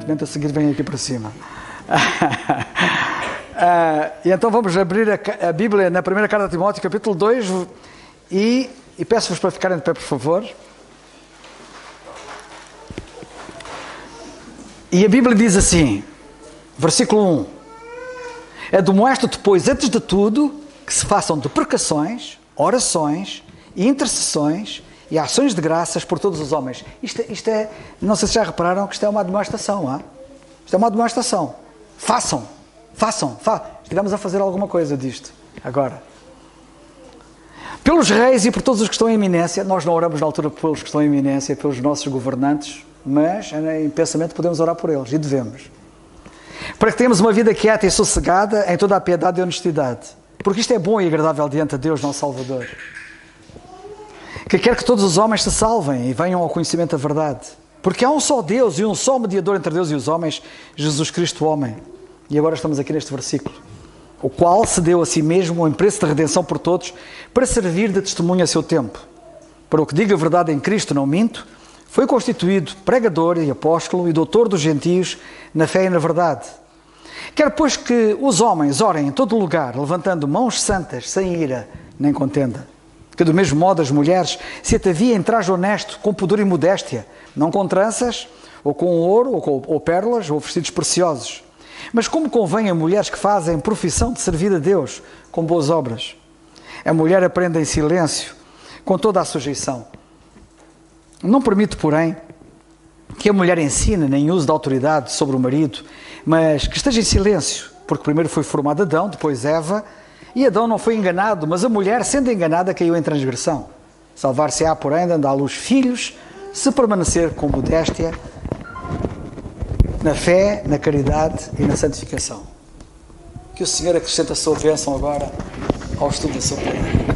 imediatamente a seguir vem aqui para cima. E então vamos abrir a Bíblia na primeira carta de Timóteo, capítulo 2, e peço-vos para ficarem de pé, por favor. E a Bíblia diz assim, versículo 1: Admoesto-te, pois, antes de tudo, que se façam deprecações, orações e intercessões e ações de graças por todos os homens. Isto é, não sei se já repararam que isto é uma admoestação, hein? Isto é uma admoestação. Façam. Estivemos a fazer alguma coisa disto, agora. Pelos reis e por todos os que estão em eminência, nós não oramos na altura pelos que estão em eminência, pelos nossos governantes, mas em pensamento podemos orar por eles, e devemos. Para que tenhamos uma vida quieta e sossegada em toda a piedade e honestidade. Porque isto é bom e agradável diante de Deus, nosso Salvador. Que quer que todos os homens se salvem e venham ao conhecimento da verdade. Porque há um só Deus e um só mediador entre Deus e os homens, Jesus Cristo, o homem. E agora estamos aqui neste versículo. O qual se deu a si mesmo em preço de redenção por todos, para servir de testemunho a seu tempo. Para o que diga a verdade em Cristo, não minto, foi constituído pregador e apóstolo e doutor dos gentios na fé e na verdade. Quer, pois, que os homens orem em todo lugar, levantando mãos santas, sem ira nem contenda. Que do mesmo modo as mulheres se ataviem em traje honesto, com pudor e modéstia, não com tranças, ou com ouro, ou pérolas, ou vestidos preciosos. Mas como convém a mulheres que fazem profissão de servir a Deus com boas obras. A mulher aprende em silêncio, com toda a sujeição. Não permite, porém, que a mulher ensine nem use de autoridade sobre o marido, mas que esteja em silêncio, porque primeiro foi formado Adão, depois Eva, e Adão não foi enganado, mas a mulher, sendo enganada, caiu em transgressão. Salvar-se-á, porém, dando à luz filhos, se permanecer com modéstia, na fé, na caridade e na santificação. Que o Senhor acrescente a sua bênção agora ao estudo da sua palavra.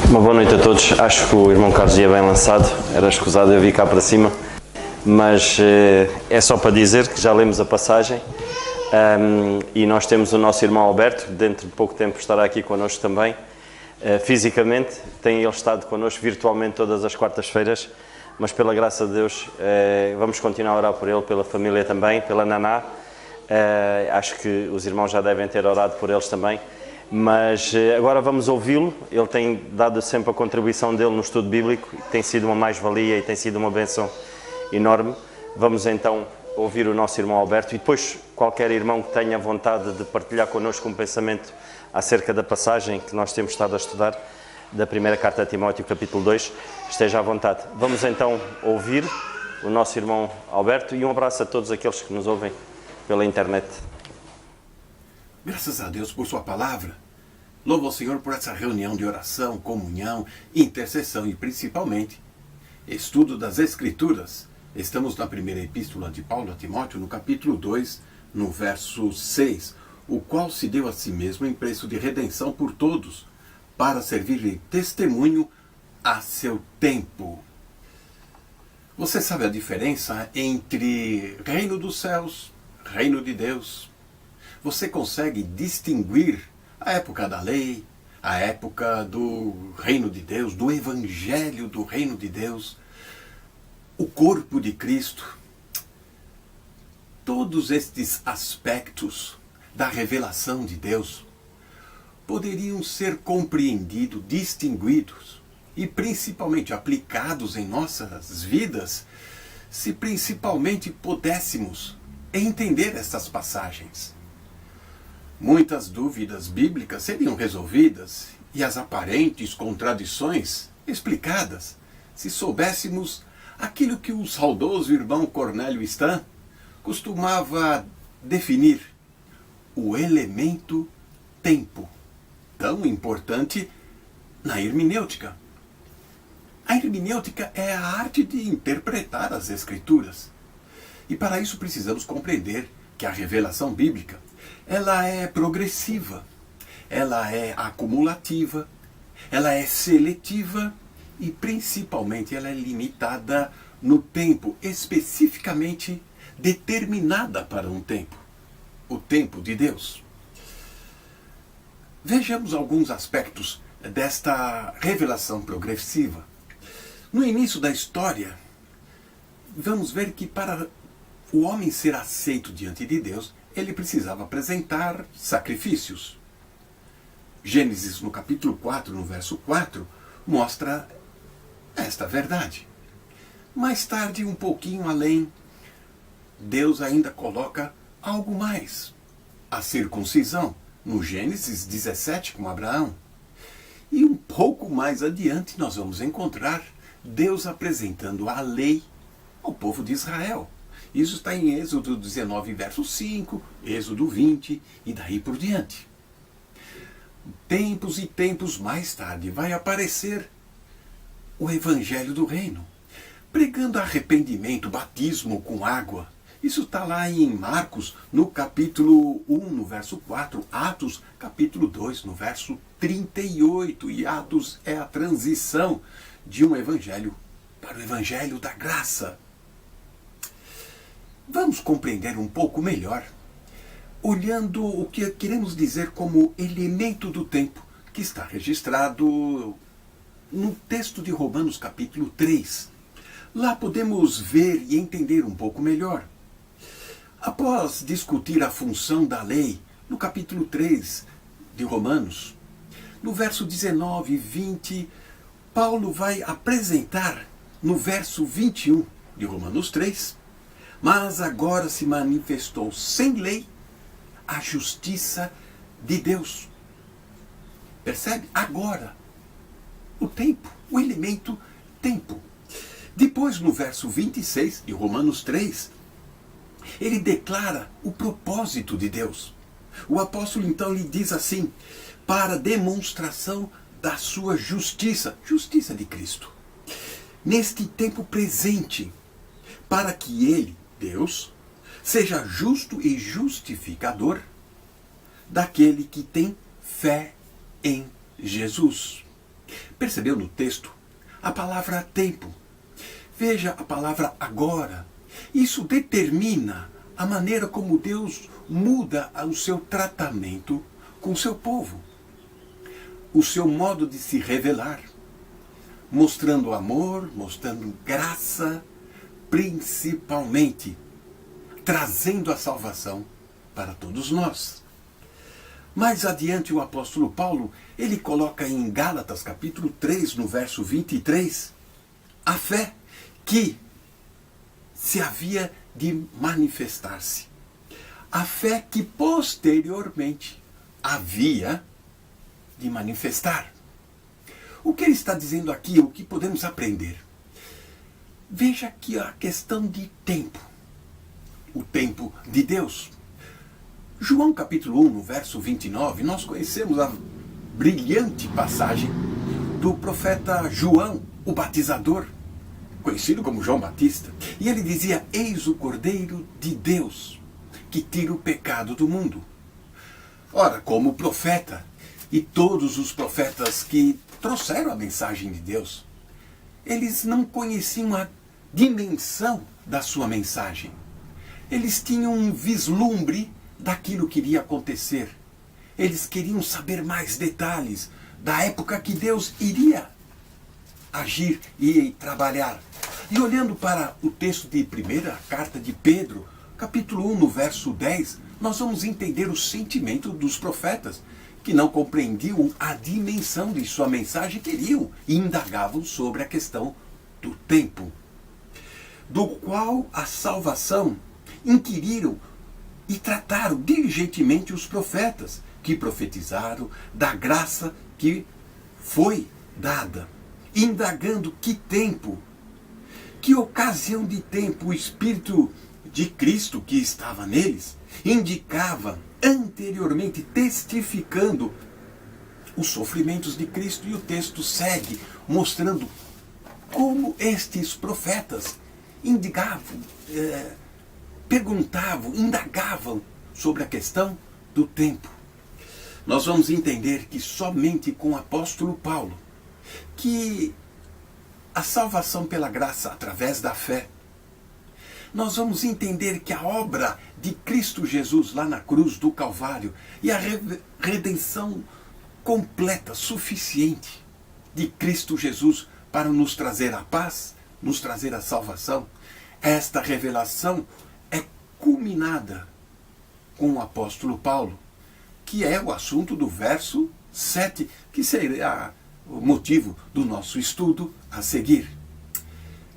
Uma boa noite a todos. Acho que o irmão Carlos ia bem lançado, era escusado eu vir cá para cima, mas é só para dizer que já lemos a passagem e nós temos o nosso irmão Alberto, dentro de pouco tempo estará aqui connosco também, fisicamente, tem ele estado connosco virtualmente todas as quartas-feiras, mas pela graça de Deus vamos continuar a orar por ele, pela família também, pela Naná, acho que os irmãos já devem ter orado por eles também. Mas agora vamos ouvi-lo, ele tem dado sempre a contribuição dele no estudo bíblico, tem sido uma mais-valia e tem sido uma bênção enorme. Vamos então ouvir o nosso irmão Alberto e depois qualquer irmão que tenha vontade de partilhar connosco um pensamento acerca da passagem que nós temos estado a estudar, da primeira carta a Timóteo, capítulo 2, esteja à vontade. Vamos então ouvir o nosso irmão Alberto e um abraço a todos aqueles que nos ouvem pela internet. Graças a Deus por sua palavra. Louvo ao Senhor por essa reunião de oração, comunhão, intercessão e principalmente estudo das Escrituras. Estamos na primeira epístola de Paulo a Timóteo, no capítulo 2, no verso 6, o qual se deu a si mesmo em preço de redenção por todos, para servir de testemunho a seu tempo. Você sabe a diferença entre reino dos céus, reino de Deus? Você consegue distinguir a época da lei, a época do reino de Deus, do evangelho do reino de Deus, o corpo de Cristo? Todos estes aspectos da revelação de Deus poderiam ser compreendidos, distinguidos e principalmente aplicados em nossas vidas se principalmente pudéssemos entender estas passagens. Muitas dúvidas bíblicas seriam resolvidas e as aparentes contradições explicadas se soubéssemos aquilo que o saudoso irmão Cornélio Stan costumava definir: o elemento tempo, tão importante na hermenêutica. A hermenêutica é a arte de interpretar as Escrituras. E para isso precisamos compreender que a revelação bíblica, ela é progressiva, ela é acumulativa, ela é seletiva e principalmente ela é limitada no tempo, especificamente determinada para um tempo, o tempo de Deus. Vejamos alguns aspectos desta revelação progressiva. No início da história, vamos ver que para o homem ser aceito diante de Deus, ele precisava apresentar sacrifícios. Gênesis, no capítulo 4, no verso 4, mostra esta verdade. Mais tarde, um pouquinho além, Deus ainda coloca algo mais. A circuncisão, no Gênesis 17, com Abraão. E um pouco mais adiante, nós vamos encontrar Deus apresentando a lei ao povo de Israel. Isso está em Êxodo 19, verso 5, Êxodo 20 e daí por diante. Tempos e tempos mais tarde vai aparecer o Evangelho do Reino, pregando arrependimento, batismo com água. Isso está lá em Marcos, no capítulo 1, no verso 4, Atos, capítulo 2, no verso 38. E Atos é a transição de um evangelho para o evangelho da graça. Vamos compreender um pouco melhor, olhando o que queremos dizer como elemento do tempo, que está registrado no texto de Romanos, capítulo 3. Lá podemos ver e entender um pouco melhor. Após discutir a função da lei, no capítulo 3 de Romanos, no verso 19 e 20, Paulo vai apresentar no verso 21 de Romanos 3, mas agora se manifestou sem lei a justiça de Deus. Percebe? Agora, o tempo, o elemento tempo. Depois, no verso 26 de Romanos 3, ele declara o propósito de Deus. O apóstolo então lhe diz assim: para demonstração da sua justiça, justiça de Cristo, neste tempo presente, para que ele, Deus, seja justo e justificador daquele que tem fé em Jesus. Percebeu no texto a palavra tempo? Veja a palavra agora. Isso determina a maneira como Deus muda o seu tratamento com o seu povo. O seu modo de se revelar. Mostrando amor, mostrando graça, principalmente trazendo a salvação para todos nós. Mais adiante o apóstolo Paulo, ele coloca em Gálatas capítulo 3, no verso 23, a fé que se havia de manifestar-se. A fé que posteriormente havia de manifestar. O que ele está dizendo aqui, o que podemos aprender? Veja aqui a questão de tempo. O tempo de Deus. João capítulo 1, no verso 29, nós conhecemos a brilhante passagem do profeta João, o batizador, conhecido como João Batista. E ele dizia: eis o Cordeiro de Deus, que tira o pecado do mundo. Ora, como profeta, e todos os profetas que trouxeram a mensagem de Deus, eles não conheciam a dimensão da sua mensagem. Eles tinham um vislumbre daquilo que iria acontecer. Eles queriam saber mais detalhes da época que Deus iria agir e trabalhar. E olhando para o texto de primeira carta de Pedro, capítulo 1, no verso 10, nós vamos entender o sentimento dos profetas, que não compreendiam a dimensão de sua mensagem, queriam e indagavam sobre a questão do tempo, do qual a salvação inquiriram e trataram diligentemente os profetas, que profetizaram da graça que foi dada, indagando que tempo, que ocasião de tempo o Espírito de Cristo que estava neles indicava anteriormente, testificando os sofrimentos de Cristo. E o texto segue mostrando como estes profetas indicavam, perguntavam, indagavam sobre a questão do tempo. Nós vamos entender que somente com o apóstolo Paulo, que a salvação pela graça através da fé, nós vamos entender que a obra de Cristo Jesus lá na cruz do Calvário e a redenção completa, suficiente de Cristo Jesus para nos trazer a paz, nos trazer a salvação, esta revelação é culminada com o apóstolo Paulo, que é o assunto do verso 7, que será o motivo do nosso estudo a seguir.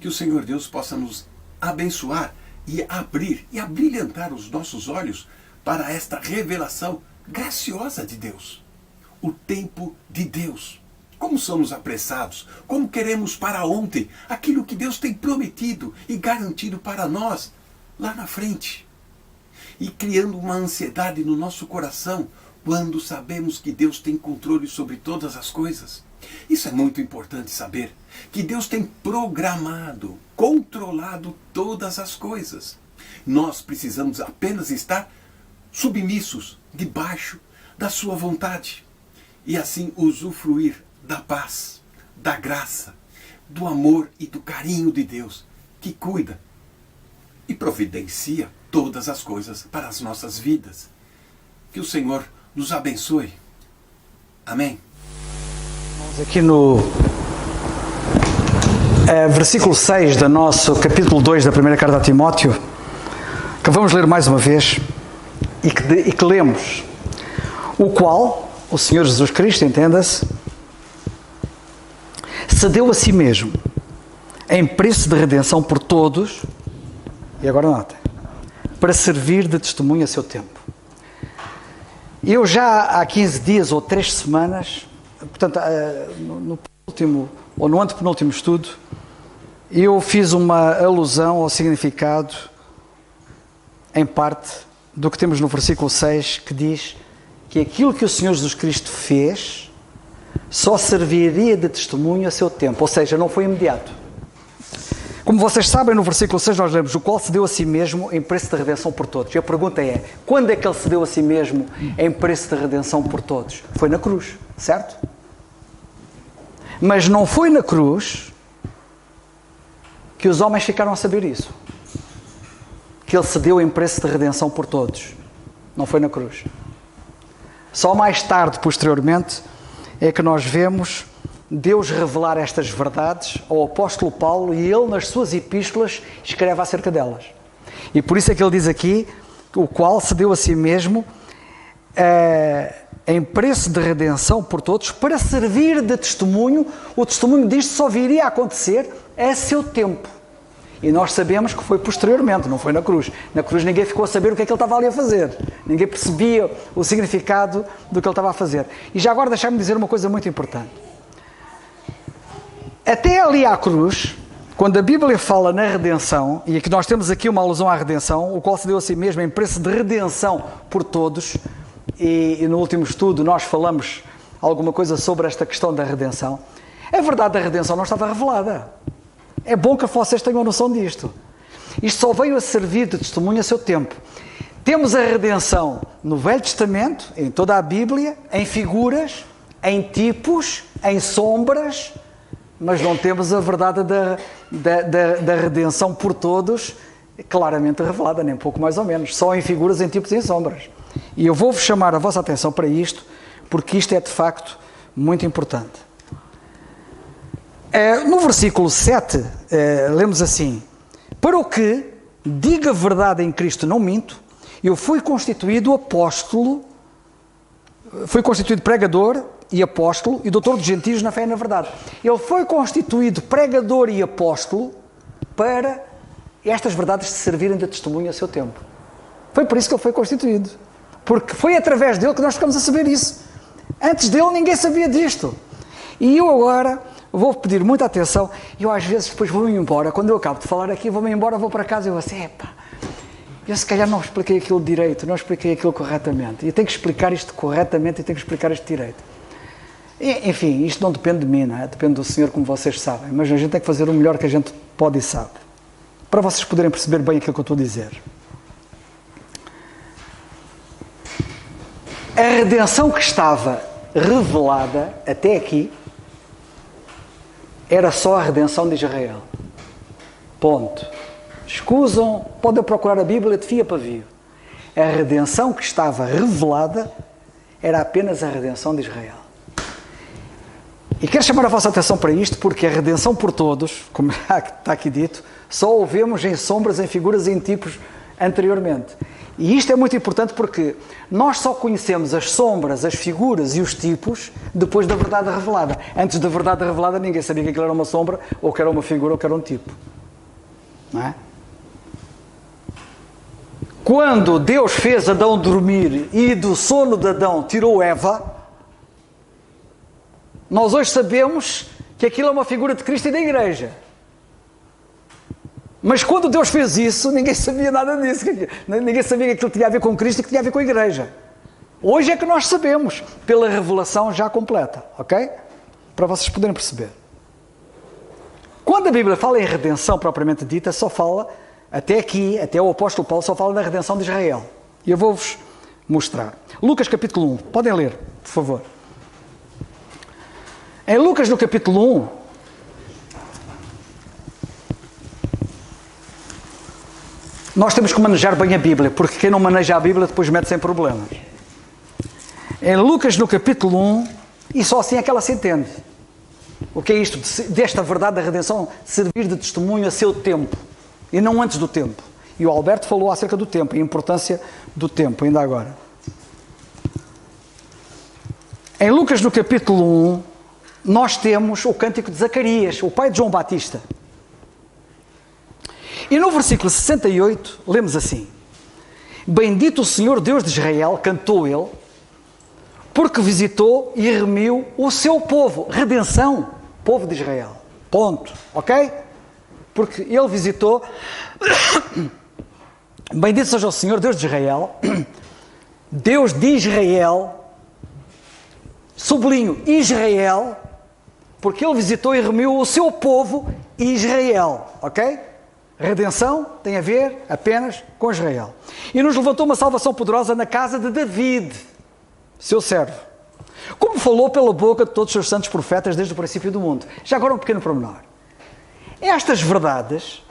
Que o Senhor Deus possa nos abençoar e abrir e abrilhantar os nossos olhos para esta revelação graciosa de Deus. O tempo de Deus. Como somos apressados, como queremos para ontem aquilo que Deus tem prometido e garantido para nós lá na frente. E criando uma ansiedade no nosso coração quando sabemos que Deus tem controle sobre todas as coisas. Isso é muito importante saber, que Deus tem programado, controlado todas as coisas. Nós precisamos apenas estar submissos, debaixo da sua vontade, e assim usufruir da paz, da graça, do amor e do carinho de Deus, que cuida e providencia todas as coisas para as nossas vidas. Que o Senhor nos abençoe. Amém. Aqui no versículo 6 do nosso capítulo 2 da primeira carta a Timóteo, que vamos ler mais uma vez e que lemos, o qual o Senhor Jesus Cristo, entenda-se, se deu a si mesmo em preço de redenção por todos, e agora notem, para servir de testemunho a seu tempo. Eu já há 15 dias ou 3 semanas, portanto, no último ou no antepenúltimo estudo, eu fiz uma alusão ao significado, em parte, do que temos no versículo 6, que diz que aquilo que o Senhor Jesus Cristo fez só serviria de testemunho a seu tempo, ou seja, não foi imediato. Como vocês sabem, no versículo 6 nós lemos, o qual se deu a si mesmo em preço de redenção por todos. E a pergunta é, quando é que ele se deu a si mesmo em preço de redenção por todos? Foi na cruz, certo? Mas não foi na cruz que os homens ficaram a saber isso. Que ele se deu em preço de redenção por todos. Não foi na cruz. Só mais tarde, posteriormente, é que nós vemos Deus revelar estas verdades ao apóstolo Paulo, e ele, nas suas epístolas, escreve acerca delas. E por isso é que ele diz aqui, o qual se deu a si mesmo em preço de redenção por todos, para servir de testemunho. O testemunho disto só viria a acontecer a seu tempo. E nós sabemos que foi posteriormente, não foi na cruz. Na cruz ninguém ficou a saber o que é que ele estava ali a fazer. Ninguém percebia o significado do que ele estava a fazer. E já agora deixar-me dizer uma coisa muito importante. Até ali à cruz, quando a Bíblia fala na redenção, e aqui nós temos aqui uma alusão à redenção, o qual se deu a si mesmo em preço de redenção por todos, e no último estudo nós falamos alguma coisa sobre esta questão da redenção. A verdade da redenção não estava revelada. É bom que vocês tenham noção disto. Isto só veio a servir de testemunho a seu tempo. Temos a redenção no Velho Testamento, em toda a Bíblia, em figuras, em tipos, em sombras, mas não temos a verdade da redenção por todos claramente revelada, nem pouco mais ou menos, só em figuras, em tipos e em sombras. E eu vou-vos chamar a vossa atenção para isto, porque isto é de facto muito importante. No versículo 7, lemos assim: para o que diga a verdade em Cristo, não minto, eu fui constituído apóstolo, fui constituído pregador e apóstolo e doutor dos gentios na fé e na verdade. Ele foi constituído pregador e apóstolo para estas verdades se servirem de testemunho a seu tempo. Foi por isso que ele foi constituído. Porque foi através dele que nós ficamos a saber isso. Antes dele ninguém sabia disto. E eu agora vou pedir muita atenção. Eu às vezes depois vou-me embora. Quando eu acabo de falar aqui, vou-me embora, vou para casa e eu vou assim, eu se calhar não expliquei aquilo direito, não expliquei aquilo corretamente. E eu tenho que explicar isto corretamente e tenho que explicar isto direito. E, enfim, isto não depende de mim, não é? Depende do Senhor, como vocês sabem. Mas a gente tem que fazer o melhor que a gente pode e sabe. Para vocês poderem perceber bem aquilo que eu estou a dizer. A redenção que estava revelada até aqui era só a redenção de Israel. Ponto. Escusam, podem procurar a Bíblia de fio a pavio. A redenção que estava revelada era apenas a redenção de Israel. E quero chamar a vossa atenção para isto, porque a redenção por todos, como está aqui dito, só o vemos em sombras, em figuras e em tipos anteriormente. E isto é muito importante porque nós só conhecemos as sombras, as figuras e os tipos depois da verdade revelada. Antes da verdade revelada ninguém sabia que aquilo era uma sombra, ou que era uma figura, ou que era um tipo. Não é? Quando Deus fez Adão dormir e do sono de Adão tirou Eva, nós hoje sabemos que aquilo é uma figura de Cristo e da Igreja. Mas quando Deus fez isso, ninguém sabia nada disso. Ninguém sabia que aquilo tinha a ver com Cristo e que tinha a ver com a Igreja. Hoje é que nós sabemos, pela revelação já completa, ok? Para vocês poderem perceber. Quando a Bíblia fala em redenção propriamente dita, só fala, até aqui, até o apóstolo Paulo, só fala da redenção de Israel. E eu vou-vos mostrar. Lucas capítulo 1, podem ler, por favor. Em Lucas no capítulo 1, nós temos que manejar bem a Bíblia, porque quem não maneja a Bíblia depois mete-se em problemas. Em Lucas no capítulo 1, e só assim é que ela se entende. O que é isto? Desta verdade da redenção servir de testemunho a seu tempo, e não antes do tempo. E o Alberto falou acerca do tempo, a importância do tempo, ainda agora. Em Lucas no capítulo 1, nós temos o cântico de Zacarias, o pai de João Batista. E no versículo 68, lemos assim: Bendito o Senhor Deus de Israel, cantou ele, porque visitou e remiu o seu povo. Redenção, povo de Israel. Ponto. Ok? Porque ele visitou. Bendito seja o Senhor Deus de Israel, Deus de Israel, sublinho, Israel, porque ele visitou e remiu o seu povo Israel. Ok? Redenção tem a ver apenas com Israel. E nos levantou uma salvação poderosa na casa de David, seu servo, como falou pela boca de todos os seus santos profetas desde o princípio do mundo. Já agora um pequeno pormenor. Estas verdades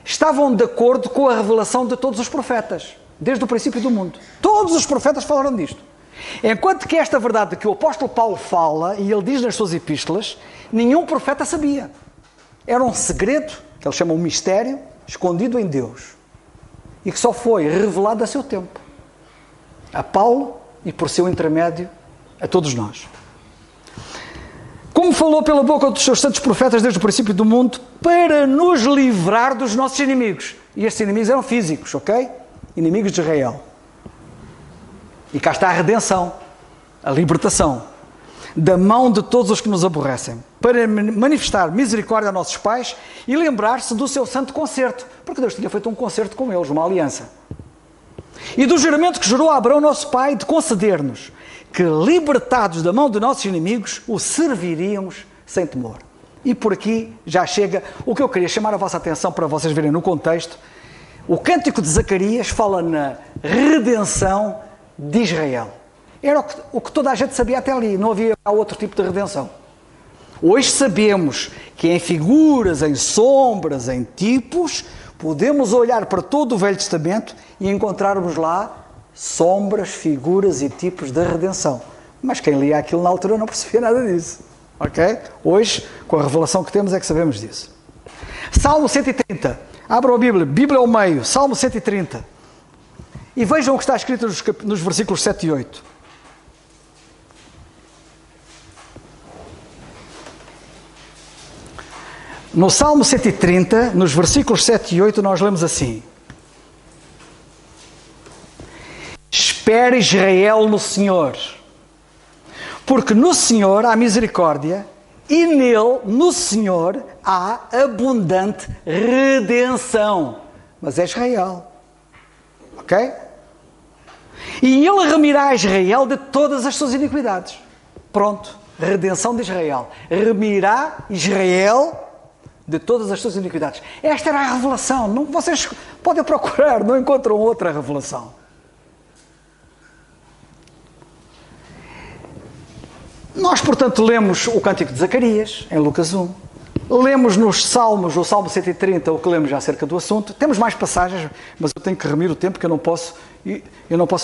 estavam de acordo com a revelação de todos os profetas, desde o princípio do mundo. Todos os profetas falaram disto. Enquanto que esta verdade que o apóstolo Paulo fala, e ele diz nas suas epístolas, nenhum profeta sabia. Era um segredo, que eles chamam um mistério, escondido em Deus, e que só foi revelado a seu tempo, a Paulo e por seu intermédio a todos nós. Como falou pela boca dos seus santos profetas desde o princípio do mundo, para nos livrar dos nossos inimigos. E estes inimigos eram físicos, ok? Inimigos de Israel. E cá está a redenção, a libertação, da mão de todos os que nos aborrecem, para manifestar misericórdia a nossos pais e lembrar-se do seu santo concerto, porque Deus tinha feito um concerto com eles, uma aliança. E do juramento que jurou a Abraão, nosso pai, de conceder-nos que, libertados da mão de nossos inimigos, o serviríamos sem temor. E por aqui já chega o que eu queria chamar a vossa atenção para vocês verem no contexto. O cântico de Zacarias fala na redenção de Israel. Era o que toda a gente sabia até ali, não havia outro tipo de redenção. Hoje sabemos que em figuras, em sombras, em tipos, podemos olhar para todo o Velho Testamento e encontrarmos lá sombras, figuras e tipos da redenção. Mas quem lia aquilo na altura não percebia nada disso. Ok? Hoje, com a revelação que temos, é que sabemos disso. Salmo 130. Abram a Bíblia. Bíblia ao meio. Salmo 130. E vejam o que está escrito nos versículos 7 e 8. No Salmo 130, nos versículos 7 e 8, nós lemos assim: Espera Israel no Senhor, porque no Senhor há misericórdia e nele, no Senhor, há abundante redenção. Mas é Israel. Ok? E ele remirá Israel de todas as suas iniquidades. Pronto. Redenção de Israel. Remirá Israel de todas as suas iniquidades. Esta era a revelação. Não, vocês podem procurar, não encontram outra revelação. Nós, portanto, lemos o Cântico de Zacarias, em Lucas 1. Lemos nos Salmos, o Salmo 130, o que lemos já acerca do assunto. Temos mais passagens, mas eu tenho que remir o tempo, que eu não posso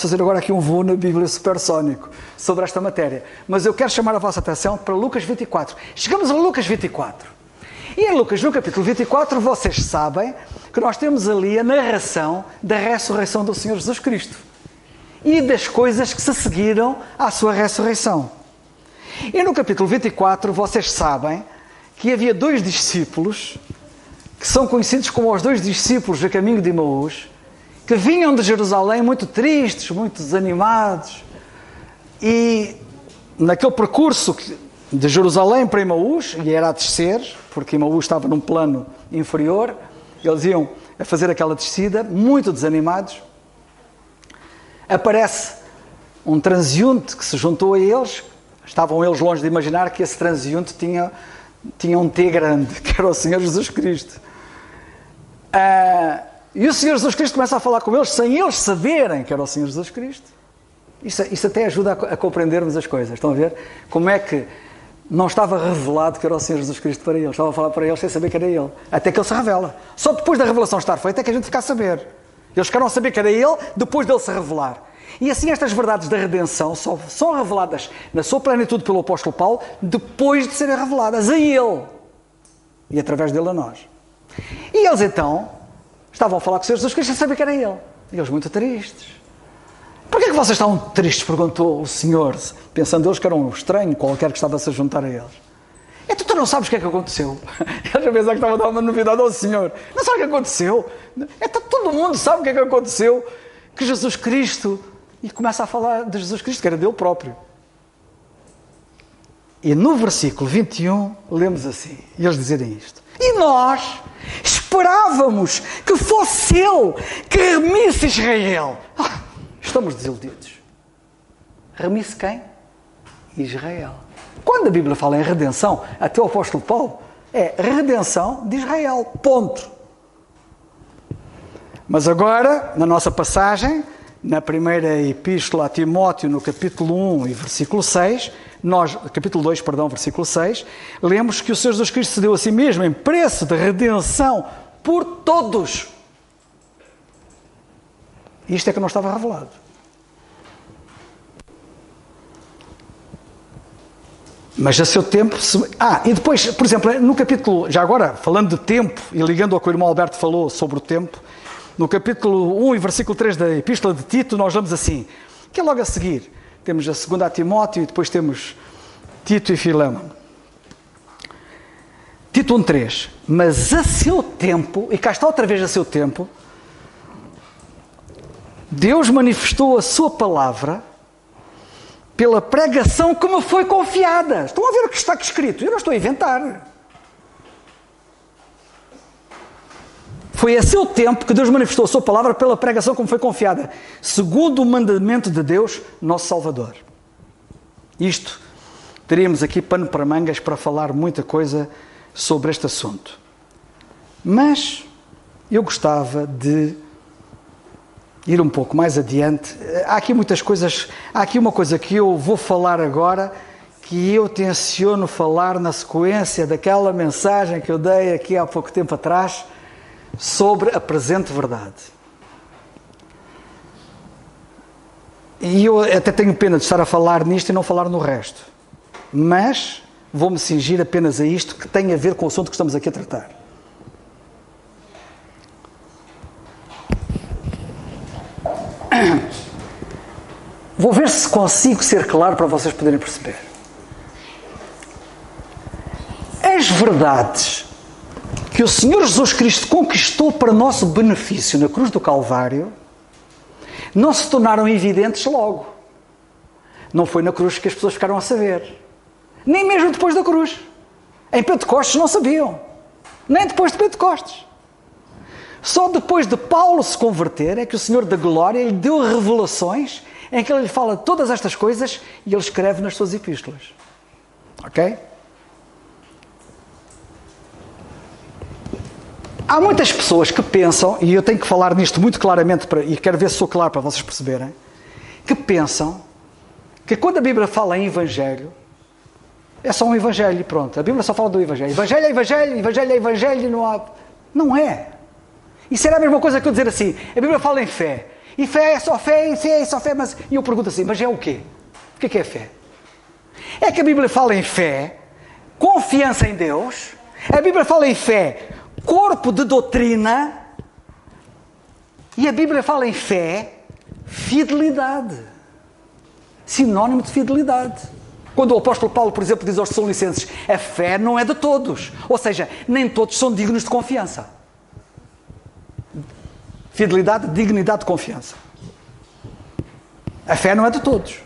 fazer agora aqui um voo na Bíblia supersónico sobre esta matéria. Mas eu quero chamar a vossa atenção para Lucas 24. Chegamos a Lucas 24. E em Lucas, no capítulo 24, vocês sabem que nós temos ali a narração da ressurreição do Senhor Jesus Cristo e das coisas que se seguiram à sua ressurreição. E no capítulo 24, vocês sabem que havia 2 discípulos, que são conhecidos como os 2 discípulos a caminho de Emaús, que vinham de Jerusalém muito tristes, muito desanimados, e naquele percurso de Jerusalém para Emaús, e era a descer, porque Emaús estava num plano inferior, eles iam a fazer aquela descida, muito desanimados. Aparece um transeunte que se juntou a eles. Estavam eles longe de imaginar que esse transeunte tinha um T grande, que era o Senhor Jesus Cristo. E o Senhor Jesus Cristo começa a falar com eles sem eles saberem que era o Senhor Jesus Cristo. Isso até ajuda a compreendermos as coisas. Estão a ver? Como é que não estava revelado que era o Senhor Jesus Cristo para eles. Estava a falar para eles sem saber que era Ele. Até que Ele se revela. Só depois da revelação estar feita é que a gente fica a saber. Eles ficaram a saber que era Ele depois dele se revelar. E assim estas verdades da redenção só são reveladas na sua plenitude pelo apóstolo Paulo depois de serem reveladas a Ele. E através dele a nós. E eles então estavam a falar com o Senhor Jesus Cristo sem saber que era Ele. E eles muito tristes. Porquê é que vocês estavam tristes? Perguntou o Senhor, pensando eles que era um estranho qualquer que estava a se juntar a eles. Então tu não sabes o que é que aconteceu? Eles a pensar que estava a dar uma novidade ao Senhor. Não sabe o que aconteceu? Então todo mundo sabe o que é que aconteceu. Que Jesus Cristo... E começa a falar de Jesus Cristo, que era dele próprio. E no versículo 21, lemos assim, e eles dizerem isto. E nós esperávamos que fosse Ele que remisse Israel. Estamos desiludidos. Remisse quem? Israel. Quando a Bíblia fala em redenção, até o apóstolo Paulo, é redenção de Israel. Ponto. Mas agora, na nossa passagem, na primeira epístola a Timóteo, no capítulo 1 e versículo 6, capítulo 2, versículo 6, lemos que o Senhor Jesus Cristo se deu a si mesmo em preço de redenção por todos. Isto é que não estava revelado. Mas a seu tempo... e depois, por exemplo, no capítulo... Já agora, falando de tempo, e ligando ao que o irmão Alberto falou sobre o tempo, no capítulo 1 e versículo 3 da Epístola de Tito, nós lemos assim, que é logo a seguir. Temos a segunda a Timóteo e depois temos Tito e Filémon. Tito 1:3. Mas a seu tempo, e cá está outra vez a seu tempo, Deus manifestou a sua palavra pela pregação que me foi confiada. Estão a ver o que está aqui escrito? Eu não estou a inventar. Foi a seu tempo que Deus manifestou a sua palavra pela pregação que me foi confiada, segundo o mandamento de Deus, nosso Salvador. Isto, teríamos aqui pano para mangas para falar muita coisa sobre este assunto. Mas eu gostava de ir um pouco mais adiante. Há aqui muitas coisas, há aqui uma coisa que eu vou falar agora, que eu tenciono falar na sequência daquela mensagem que eu dei aqui há pouco tempo atrás, sobre a presente verdade. E eu até tenho pena de estar a falar nisto e não falar no resto. Mas vou-me cingir apenas a isto que tem a ver com o assunto que estamos aqui a tratar. Vou ver se consigo ser claro para vocês poderem perceber. As verdades que o Senhor Jesus Cristo conquistou para nosso benefício na cruz do Calvário não se tornaram evidentes logo. Não foi na cruz que as pessoas ficaram a saber. Nem mesmo depois da cruz. Em Pentecostes não sabiam. Nem depois de Pentecostes. Só depois de Paulo se converter é que o Senhor da Glória lhe deu revelações em que ele lhe fala todas estas coisas e ele escreve nas suas epístolas. Ok? Há muitas pessoas que pensam, e eu tenho que falar nisto muito claramente, e quero ver se sou claro para vocês perceberem, que pensam que quando a Bíblia fala em Evangelho, é só um evangelho e pronto. A Bíblia só fala do evangelho. Evangelho é evangelho, evangelho é evangelho, não há... Não é. Isso era a mesma coisa que eu dizer assim, a Bíblia fala em fé. E fé é só fé, e fé é só fé, mas... E eu pergunto assim, mas é o quê? O que é fé? É que a Bíblia fala em fé, confiança em Deus. A Bíblia fala em fé, corpo de doutrina. E a Bíblia fala em fé, fidelidade. Sinónimo de fidelidade. Quando o apóstolo Paulo, por exemplo, diz aos Tessalonicenses, a fé não é de todos. Ou seja, nem todos são dignos de confiança. Fidelidade, dignidade, confiança. A fé não é de todos.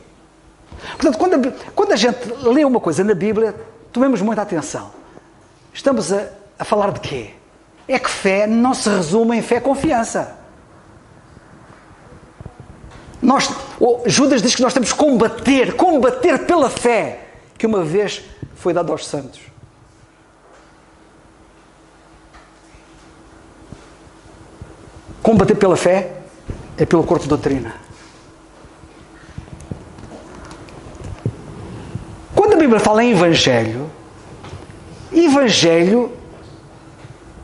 Portanto, quando a gente lê uma coisa na Bíblia, tomemos muita atenção. Estamos a falar de quê? É que fé não se resume em fé-confiança. Judas diz que nós temos que combater pela fé que uma vez foi dada aos santos. Combater pela fé é pelo corpo de doutrina. Quando a Bíblia fala em evangelho,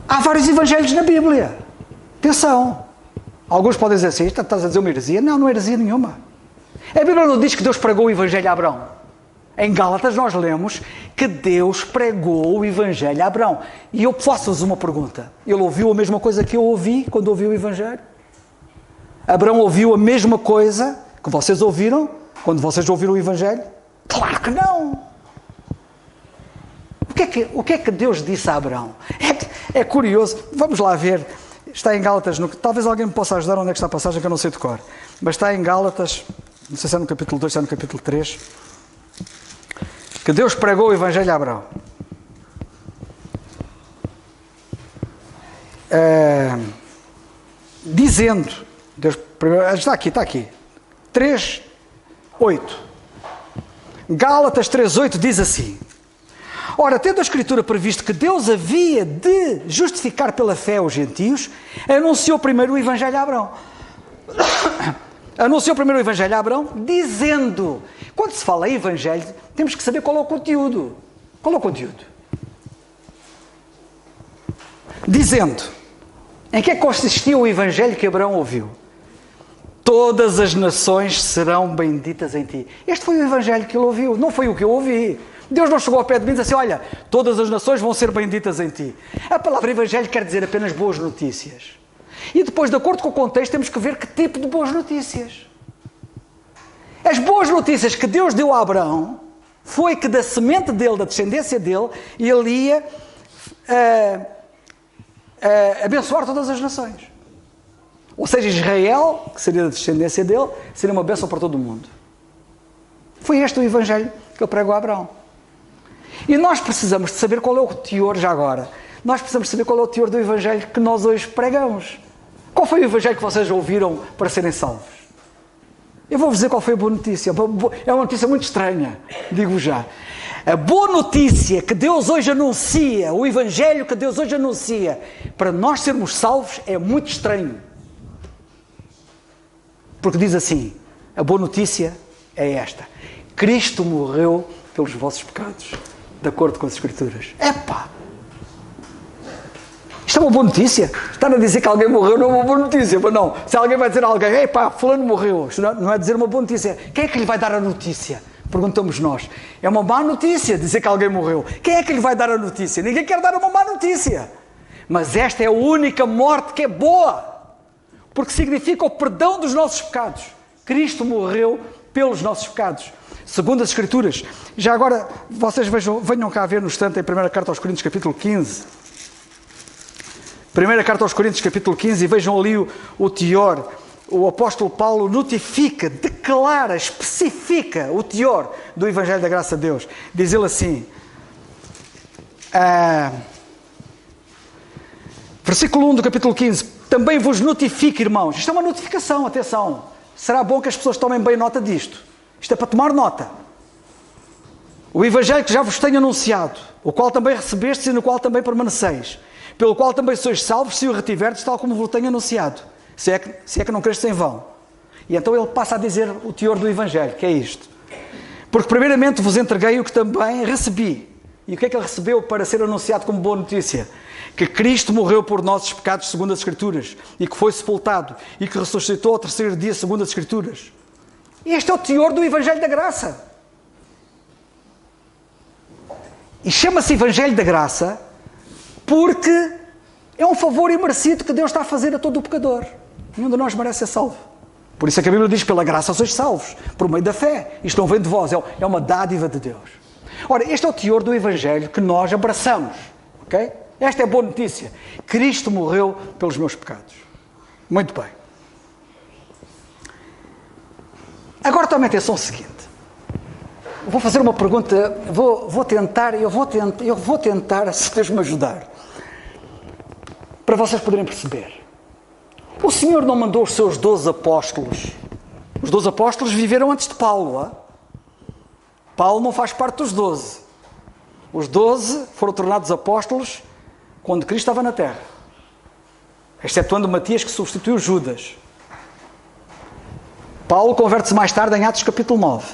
há vários evangelhos na Bíblia. Atenção. Alguns podem dizer assim, estás a dizer uma heresia? Não, não é heresia nenhuma. A Bíblia não diz que Deus pregou o evangelho a Abraão. Em Gálatas nós lemos que Deus pregou o evangelho a Abraão. E eu faço-vos uma pergunta. Ele ouviu a mesma coisa que eu ouvi quando ouvi o evangelho? Abraão ouviu a mesma coisa que vocês ouviram quando vocês ouviram o evangelho? Claro que não! O que é que Deus disse a Abraão? É curioso. Vamos lá ver. Está em Gálatas. Talvez alguém me possa ajudar onde é que está a passagem, que eu não sei de cor. Mas está em Gálatas, não sei se é no capítulo 2, se é no capítulo 3, que Deus pregou o evangelho a Abraão. Dizendo, Deus, está aqui, 3:8. Gálatas 3:8 diz assim: ora, tendo a Escritura previsto que Deus havia de justificar pela fé os gentios, anunciou primeiro o evangelho a Abraão. Anunciou primeiro o evangelho a Abraão, dizendo... Quando se fala em evangelho, temos que saber qual é o conteúdo. Qual é o conteúdo? Dizendo... Em que é que consistia o evangelho que Abraão ouviu? Todas as nações serão benditas em ti. Este foi o evangelho que ele ouviu, não foi o que eu ouvi. Deus não chegou ao pé de mim e disse assim, olha, todas as nações vão ser benditas em ti. A palavra evangelho quer dizer apenas boas notícias. E depois, de acordo com o contexto, temos que ver que tipo de boas notícias. As boas notícias que Deus deu a Abraão foi que da semente dele, da descendência dele, ele ia abençoar todas as nações. Ou seja, Israel, que seria da descendência dele, seria uma bênção para todo o mundo. Foi este o evangelho que ele pregou a Abraão. E nós precisamos de saber qual é o teor, já agora. Nós precisamos de saber qual é o teor do evangelho que nós hoje pregamos. Qual foi o evangelho que vocês ouviram para serem salvos? Eu vou-vos dizer qual foi a boa notícia. É uma notícia muito estranha, digo já. A boa notícia que Deus hoje anuncia, o evangelho que Deus hoje anuncia, para nós sermos salvos, é muito estranho. Porque diz assim, a boa notícia é esta: Cristo morreu pelos vossos pecados, de acordo com as Escrituras. Epá! Isto é uma boa notícia? Estar a dizer que alguém morreu não é uma boa notícia, mas não. Se alguém vai dizer a alguém, epá, fulano morreu, isto não é dizer uma boa notícia. Quem é que lhe vai dar a notícia? Perguntamos nós. É uma má notícia dizer que alguém morreu. Quem é que lhe vai dar a notícia? Ninguém quer dar uma má notícia. Mas esta é a única morte que é boa, porque significa o perdão dos nossos pecados. Cristo morreu pelos nossos pecados, segundo as Escrituras. Já agora, vocês venham cá ver no instante em 1 Carta aos Coríntios, capítulo 15. 1 Carta aos Coríntios, capítulo 15, e vejam ali o teor. O apóstolo Paulo notifica, declara, especifica o teor do Evangelho da Graça de Deus. Diz ele assim, versículo 1 do capítulo 15, também vos notifico, irmãos. Isto é uma notificação, atenção. Será bom que as pessoas tomem bem nota disto. Isto é para tomar nota. O Evangelho que já vos tenho anunciado, o qual também recebestes e no qual também permaneceis, pelo qual também sois salvos se o retiverdes, tal como vos tenho anunciado. Se é que não crestes em vão. E então ele passa a dizer o teor do Evangelho, que é isto. Porque primeiramente vos entreguei o que também recebi. E o que é que ele recebeu para ser anunciado como boa notícia? Que Cristo morreu por nossos pecados segundo as Escrituras, e que foi sepultado, e que ressuscitou ao terceiro dia segundo as Escrituras. Este é o teor do Evangelho da Graça. E chama-se Evangelho da Graça porque é um favor imerecido que Deus está a fazer a todo o pecador. Nenhum de nós merece ser salvo. Por isso é que a Bíblia diz, pela graça sois salvos, por meio da fé. Isto não vem de vós, é uma dádiva de Deus. Ora, este é o teor do Evangelho que nós abraçamos. Ok? Esta é a boa notícia. Cristo morreu pelos meus pecados. Muito bem. Agora tome atenção ao seguinte. Vou fazer uma pergunta, vou tentar, se Deus me ajudar, para vocês poderem perceber. O Senhor não mandou os seus 12 apóstolos. Os 12 apóstolos viveram antes de Paulo. Hein? Paulo não faz parte dos 12. Os 12 foram tornados apóstolos quando Cristo estava na terra. Excetuando Matias, que substituiu Judas. Paulo converte-se mais tarde em Atos capítulo 9.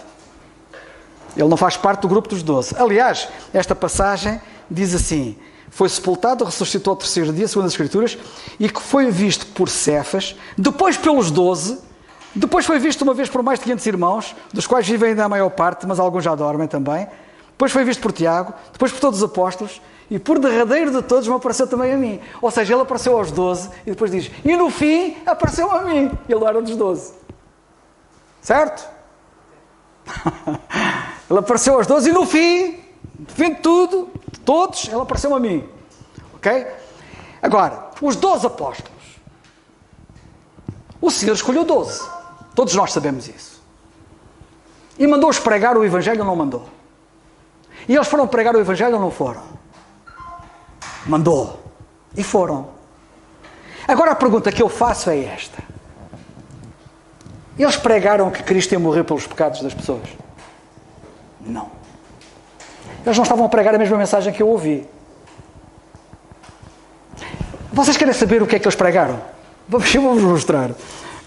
Ele não faz parte do grupo dos 12. Aliás, esta passagem diz assim: foi sepultado, ressuscitou ao terceiro dia, segundo as Escrituras, e que foi visto por Cefas, depois pelos 12, depois foi visto uma vez por mais de 500 irmãos, dos quais vivem ainda a maior parte, mas alguns já dormem também. Depois foi visto por Tiago, depois por todos os apóstolos, e por derradeiro de todos me apareceu também a mim. Ou seja, ele apareceu aos 12, e depois diz, e no fim apareceu a mim. Ele era um dos 12. Certo? Ele apareceu aos 12 e no fim de tudo, de todos, ele apareceu a mim. Ok? Agora, os 12 apóstolos. O Senhor escolheu 12. Todos nós sabemos isso. E mandou-os pregar o Evangelho ou não mandou? E eles foram pregar o Evangelho ou não foram? Mandou. E foram. Agora a pergunta que eu faço é esta. Eles pregaram que Cristo ia morrer pelos pecados das pessoas? Não. Eles não estavam a pregar a mesma mensagem que eu ouvi. Vocês querem saber o que é que eles pregaram? Vamos mostrar.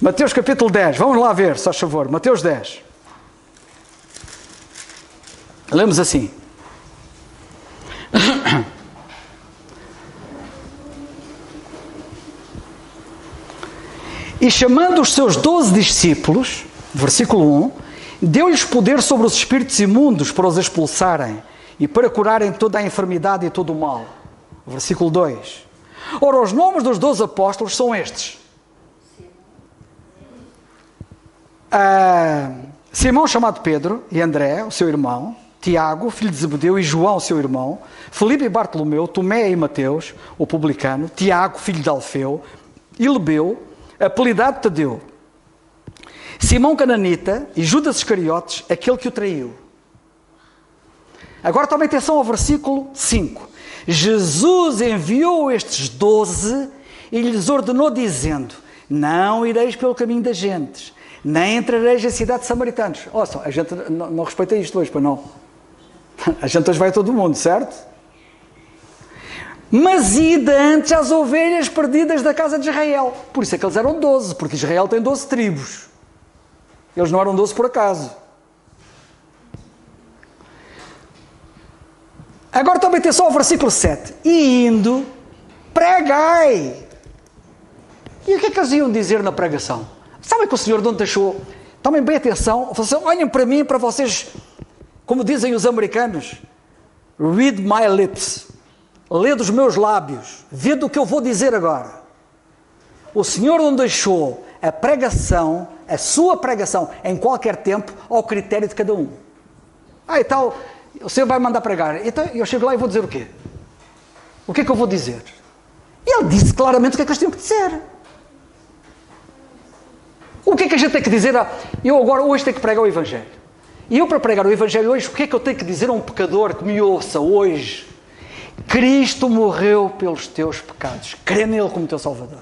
Mateus capítulo 10. Vamos lá ver, só favor. Mateus 10. Lemos assim. E chamando os seus 12 discípulos, versículo 1, deu-lhes poder sobre os espíritos imundos para os expulsarem e para curarem toda a enfermidade e todo o mal. Versículo 2. Ora, os nomes dos 12 apóstolos são estes. Simão, chamado Pedro, e André, o seu irmão, Tiago, filho de Zebedeu, e João, seu irmão, Filipe e Bartolomeu, Tomé e Mateus, o publicano, Tiago, filho de Alfeu, e Lebeu, apelidado Tadeu, Simão Cananita e Judas Iscariotes, aquele que o traiu. Agora tomem atenção ao versículo 5. Jesus enviou estes 12 e lhes ordenou dizendo, não ireis pelo caminho das gentes, nem entrareis em cidade de samaritanos. Ouçam, a gente não respeita isto hoje, pois não? A gente hoje vai a todo mundo, certo? Mas ide antes às ovelhas perdidas da casa de Israel. Por isso é que eles eram 12, porque Israel tem 12 tribos. Eles não eram 12 por acaso. Agora também tem só o versículo 7. E indo, pregai. E o que é que eles iam dizer na pregação? Sabem que o Senhor não deixou? Tomem bem atenção. Olhem para mim, para vocês, como dizem os americanos, read my lips. Lê dos meus lábios. Vê do que eu vou dizer agora. O Senhor não deixou a pregação, a sua pregação, em qualquer tempo, ao critério de cada um. E tal, o Senhor vai mandar pregar. Então eu chego lá e vou dizer o quê? O que é que eu vou dizer? Ele disse claramente o que é que eles tinham que dizer. O que é que a gente tem que dizer? Eu agora, hoje, tenho que pregar o Evangelho. E eu, para pregar o Evangelho hoje, o que é que eu tenho que dizer a um pecador que me ouça hoje? Cristo morreu pelos teus pecados. Crê nele como teu Salvador.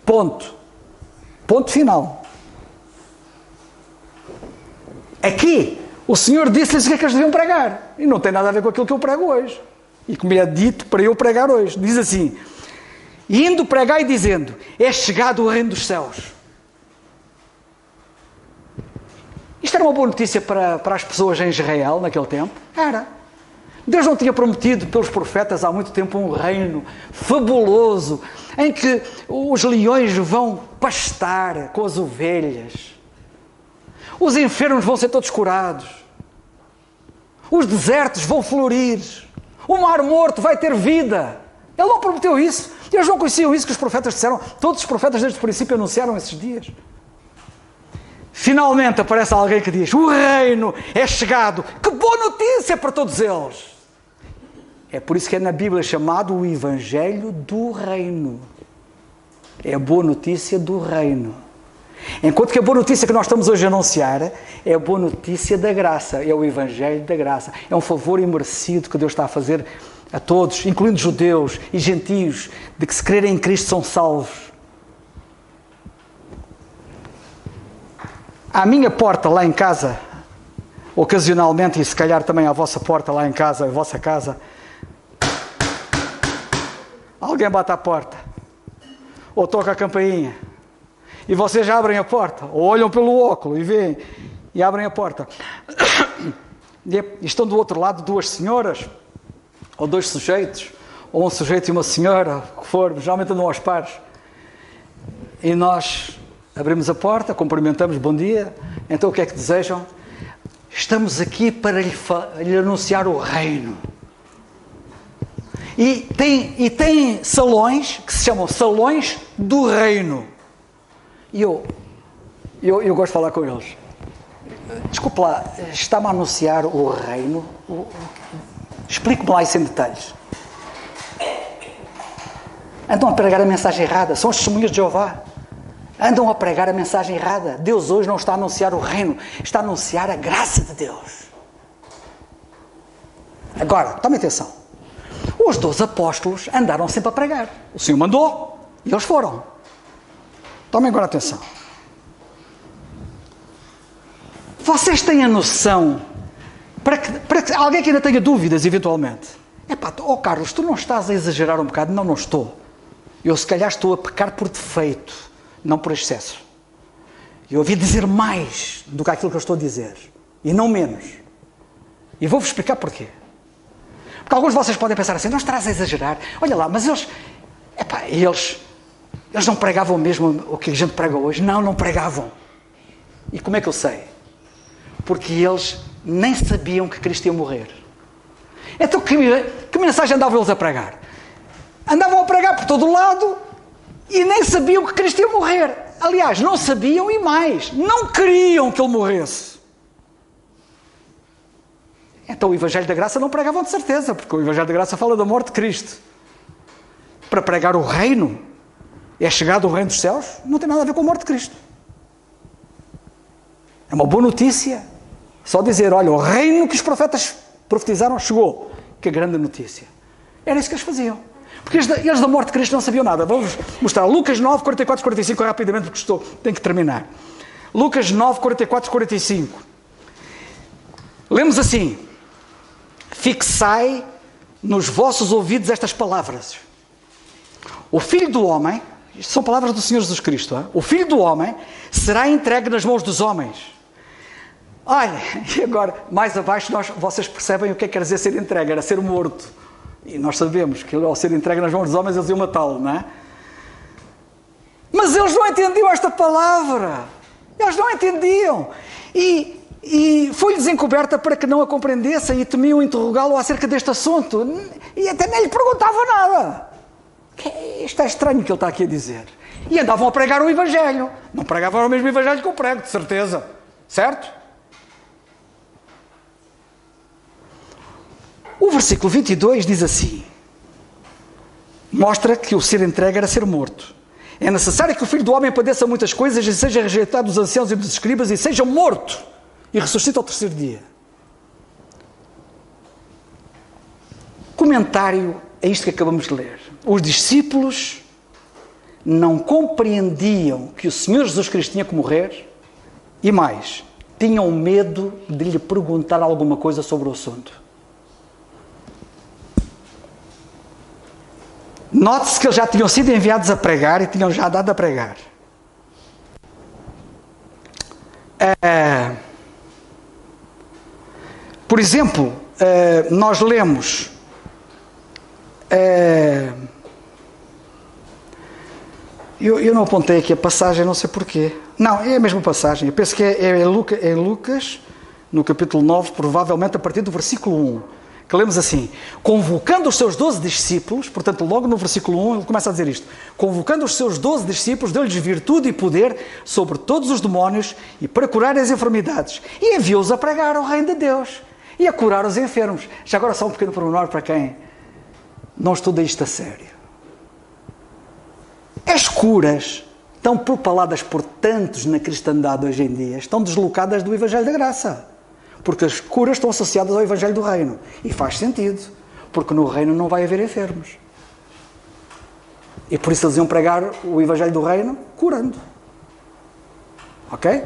Ponto. Ponto final. Aqui, o Senhor disse-lhes o que é que eles deviam pregar. E não tem nada a ver com aquilo que eu prego hoje. E que me é dito para eu pregar hoje. Diz assim, indo pregar e dizendo, é chegado o reino dos céus. Isto era uma boa notícia para as pessoas em Israel naquele tempo? Era. Deus não tinha prometido pelos profetas há muito tempo um reino fabuloso em que os leões vão pastar com as ovelhas, os enfermos vão ser todos curados, os desertos vão florir, o mar morto vai ter vida. Ele não prometeu isso. Eles não conheciam isso que os profetas disseram. Todos os profetas desde o princípio anunciaram esses dias. Finalmente aparece alguém que diz: o reino é chegado. Que boa notícia para todos eles. É por isso que é na Bíblia chamado o Evangelho do Reino. É a boa notícia do reino. Enquanto que a boa notícia que nós estamos hoje a anunciar é a boa notícia da graça, é o Evangelho da graça. É um favor imerecido que Deus está a fazer a todos, incluindo judeus e gentios, de que se crerem em Cristo são salvos. À minha porta lá em casa, ocasionalmente, e se calhar também à vossa porta lá em casa, à vossa casa, alguém bate à porta, ou toca a campainha, e vocês abrem a porta, ou olham pelo óculo e veem, e abrem a porta. E estão do outro lado duas senhoras, ou dois sujeitos, ou um sujeito e uma senhora, o que for, geralmente andam aos pares. E nós abrimos a porta, cumprimentamos, bom dia, então o que é que desejam? Estamos aqui para lhe anunciar o reino. E tem salões que se chamam salões do reino. E eu gosto de falar com eles. Desculpe lá, está-me a anunciar o reino? Explique-me lá isso em detalhes. Andam a pregar a mensagem errada. São os testemunhas de Jeová. Andam a pregar a mensagem errada. Deus hoje não está a anunciar o reino. Está a anunciar a graça de Deus. Agora, tome atenção. Os 12 apóstolos andaram sempre a pregar. O Senhor mandou e eles foram. Tomem agora atenção. Vocês têm a noção, para que alguém que ainda tenha dúvidas, eventualmente, Carlos, tu não estás a exagerar um bocado? Não, não estou. Eu se calhar estou a pecar por defeito, não por excesso. Eu ouvi dizer mais do que aquilo que eu estou a dizer, e não menos. E vou-vos explicar porquê. Porque alguns de vocês podem pensar assim: não estás a exagerar? Olha lá, mas eles não pregavam mesmo o que a gente prega hoje? Não, não pregavam. E como é que eu sei? Porque eles nem sabiam que Cristo ia morrer. Então que mensagem andavam eles a pregar? Andavam a pregar por todo o lado e nem sabiam que Cristo ia morrer. Aliás, não sabiam e mais, não queriam que ele morresse. Então o Evangelho da Graça não pregavam de certeza, porque o Evangelho da Graça fala da morte de Cristo. Para pregar o reino, é chegado o reino dos céus, não tem nada a ver com a morte de Cristo. É uma boa notícia. Só dizer, olha, o reino que os profetas profetizaram chegou. Que grande notícia. Era isso que eles faziam. Porque eles da morte de Cristo não sabiam nada. Vou-vos mostrar. Lucas 9, 44, 45, rapidamente, porque tenho que terminar. Lucas 9, 44, 45. Lemos assim: fixai nos vossos ouvidos estas palavras. O Filho do Homem, isto são palavras do Senhor Jesus Cristo, hein? O Filho do Homem será entregue nas mãos dos homens. Olha, e agora, mais abaixo, vocês percebem o que é que quer dizer ser entregue, era ser morto. E nós sabemos que ao ser entregue nas mãos dos homens, eles iam matá-lo, não é? Mas eles não entendiam esta palavra. Eles não entendiam. E foi-lhes encoberta para que não a compreendessem e temiam interrogá-lo acerca deste assunto. E até nem lhe perguntavam nada. Isto é estranho o que ele está aqui a dizer. E andavam a pregar o Evangelho. Não pregavam o mesmo Evangelho que eu prego, de certeza. Certo? O versículo 22 diz assim: mostra que o ser entregue era ser morto. É necessário que o Filho do Homem padeça muitas coisas e seja rejeitado dos anciãos e dos escribas e seja morto e ressuscite ao terceiro dia. Comentário a isto que acabamos de ler. Os discípulos não compreendiam que o Senhor Jesus Cristo tinha que morrer e mais, tinham medo de lhe perguntar alguma coisa sobre o assunto. Note-se que eles já tinham sido enviados a pregar e tinham já dado a pregar. Por exemplo, nós lemos eu não apontei aqui a passagem, não sei porquê. Não, é a mesma passagem. Eu penso que é em Lucas, no capítulo 9, provavelmente a partir do versículo 1, que lemos assim: convocando os seus 12 discípulos, portanto logo no versículo 1 ele começa a dizer isto: convocando os seus 12 discípulos, deu-lhes virtude e poder sobre todos os demónios e para curar as enfermidades, e enviou-os a pregar o reino de Deus e a curar os enfermos. Já agora só um pequeno pormenor para quem não estuda isto a sério. As curas tão propaladas por tantos na cristandade hoje em dia estão deslocadas do Evangelho da Graça. Porque as curas estão associadas ao Evangelho do Reino. E faz sentido, porque no Reino não vai haver enfermos. E por isso eles iam pregar o Evangelho do Reino curando. Ok?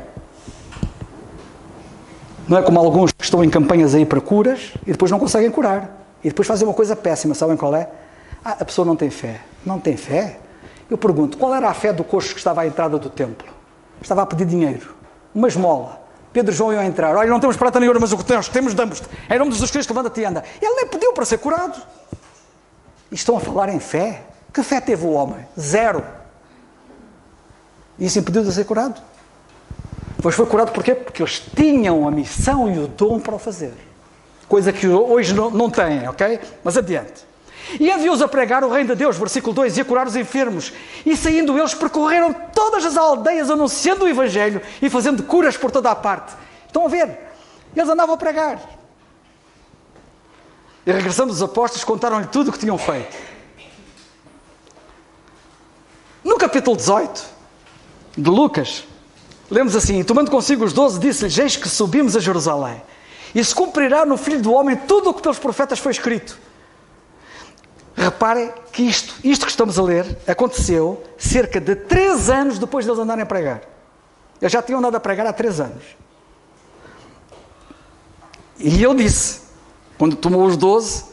Não é como alguns que estão em campanhas aí para curas e depois não conseguem curar. E depois fazem uma coisa péssima, sabem qual é? A pessoa não tem fé. Não tem fé? Eu pergunto, qual era a fé do coxo que estava à entrada do templo? Estava a pedir dinheiro, uma esmola. Pedro e João iam entrar. Olha, não temos prata nem ouro, mas o que temos damos-te. Em nome de Jesus Cristo, levanta-te e anda. Ele nem pediu para ser curado. E estão a falar em fé? Que fé teve o homem? Zero. E isso impediu de ser curado. Pois foi curado porquê? Porque eles tinham a missão e o dom para o fazer. Coisa que hoje não têm, ok? Mas adiante. E enviou-os a pregar o reino de Deus, versículo 2, e a curar os enfermos. E saindo eles, percorreram todas as aldeias, anunciando o Evangelho e fazendo curas por toda a parte. Estão a ver? Eles andavam a pregar. E regressando os apóstolos, contaram-lhe tudo o que tinham feito. No capítulo 18 de Lucas, lemos assim: tomando consigo os 12, disse-lhes: eis que subimos a Jerusalém, e se cumprirá no Filho do Homem tudo o que pelos profetas foi escrito. Reparem que isto que estamos a ler aconteceu cerca de 3 anos depois de eles andarem a pregar. Eles já tinham andado a pregar há 3 anos. E ele disse, quando tomou os 12,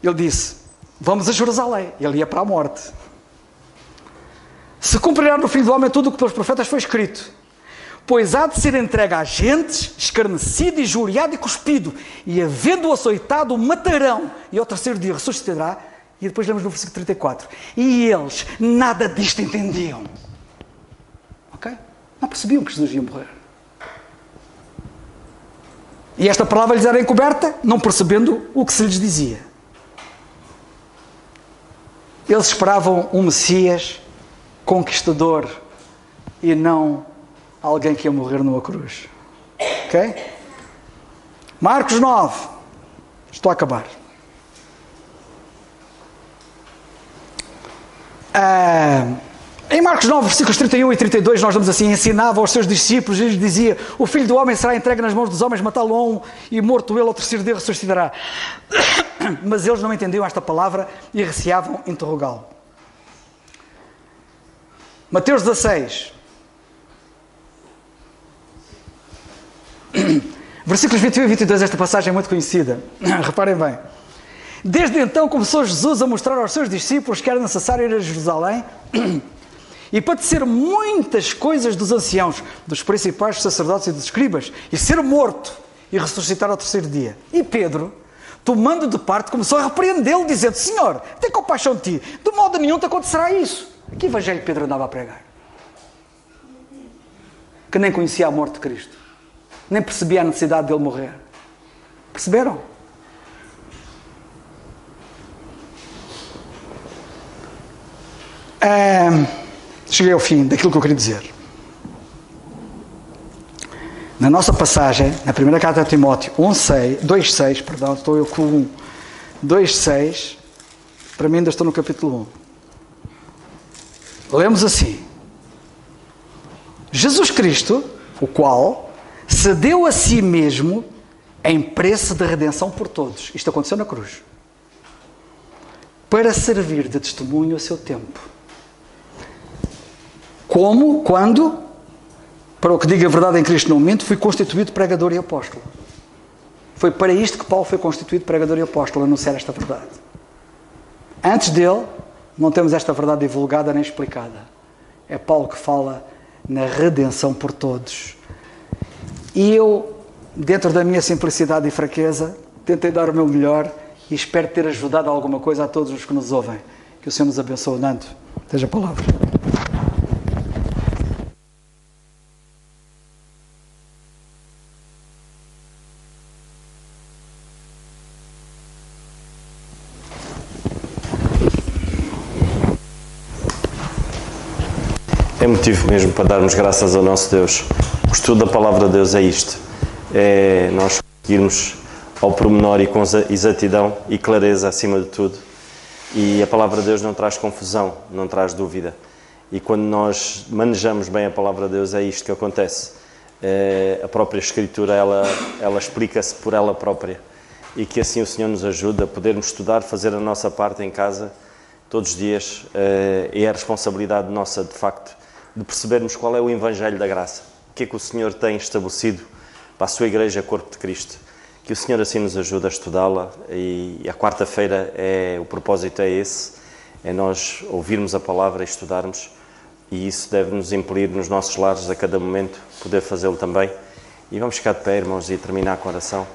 ele disse: vamos a Jerusalém. Ele ia para a morte. Se cumprirá no Filho do Homem tudo o que pelos profetas foi escrito. Pois há de ser entregue a gentes, escarnecido, injuriado e cuspido, e havendo-o açoitado, o matarão, e ao terceiro dia ressuscitará. E depois lemos no versículo 34. E eles nada disto entendiam. Ok? Não percebiam que Jesus ia morrer. E esta palavra lhes era encoberta, não percebendo o que se lhes dizia. Eles esperavam um Messias conquistador e não alguém que ia morrer numa cruz. Ok? Marcos 9. Estou a acabar. Em Marcos 9, versículos 31 e 32, nós vemos assim: ensinava aos seus discípulos e lhes dizia: o Filho do Homem será entregue nas mãos dos homens, matá-lo-ão, e morto ele ao terceiro dia ressuscitará. Mas eles não entendiam esta palavra e receavam interrogá-lo. Mateus 16, versículos 21 e 22, esta passagem é muito conhecida. Reparem bem. Desde então começou Jesus a mostrar aos seus discípulos que era necessário ir a Jerusalém e padecer muitas coisas dos anciãos, dos principais, dos sacerdotes e dos escribas, e ser morto e ressuscitar ao terceiro dia. E Pedro, tomando de parte, começou a repreendê-lo, dizendo: Senhor, tem compaixão de ti, de modo nenhum te acontecerá isso. Que evangelho Pedro andava a pregar? Que nem conhecia a morte de Cristo, nem percebia a necessidade dele morrer. Perceberam? Cheguei ao fim daquilo que eu queria dizer. Na nossa passagem, na primeira carta a Timóteo 2,6, perdão, estou eu com 2,6, para mim ainda estou no capítulo 1. Lemos assim: Jesus Cristo, o qual se deu a si mesmo em preço de redenção por todos. Isto aconteceu na cruz. Para servir de testemunho a seu tempo. Como, quando, para o que diga a verdade em Cristo no momento, fui constituído pregador e apóstolo. Foi para isto que Paulo foi constituído pregador e apóstolo, anunciar esta verdade. Antes dele, não temos esta verdade divulgada nem explicada. É Paulo que fala na redenção por todos. E eu dentro da minha simplicidade e fraqueza, tentei dar o meu melhor e espero ter ajudado alguma coisa a todos os que nos ouvem. Que o Senhor nos abençoe, Nando. Seja a palavra. É motivo mesmo para darmos graças ao nosso Deus. O estudo da palavra de Deus é isto. É nós conseguirmos ao pormenor e com exatidão e clareza acima de tudo. E a palavra de Deus não traz confusão, não traz dúvida. E quando nós manejamos bem a palavra de Deus é isto que acontece. A própria Escritura, ela explica-se por ela própria. E que assim o Senhor nos ajude a podermos estudar, fazer a nossa parte em casa, todos os dias. É a responsabilidade nossa, de facto, de percebermos qual é o Evangelho da Graça. O que é que o Senhor tem estabelecido para a sua Igreja, Corpo de Cristo. Que o Senhor assim nos ajude a estudá-la e a quarta-feira o propósito é esse, é nós ouvirmos a palavra e estudarmos, e isso deve nos impelir nos nossos lares a cada momento poder fazê-lo também. E vamos ficar de pé, irmãos, e terminar com a oração.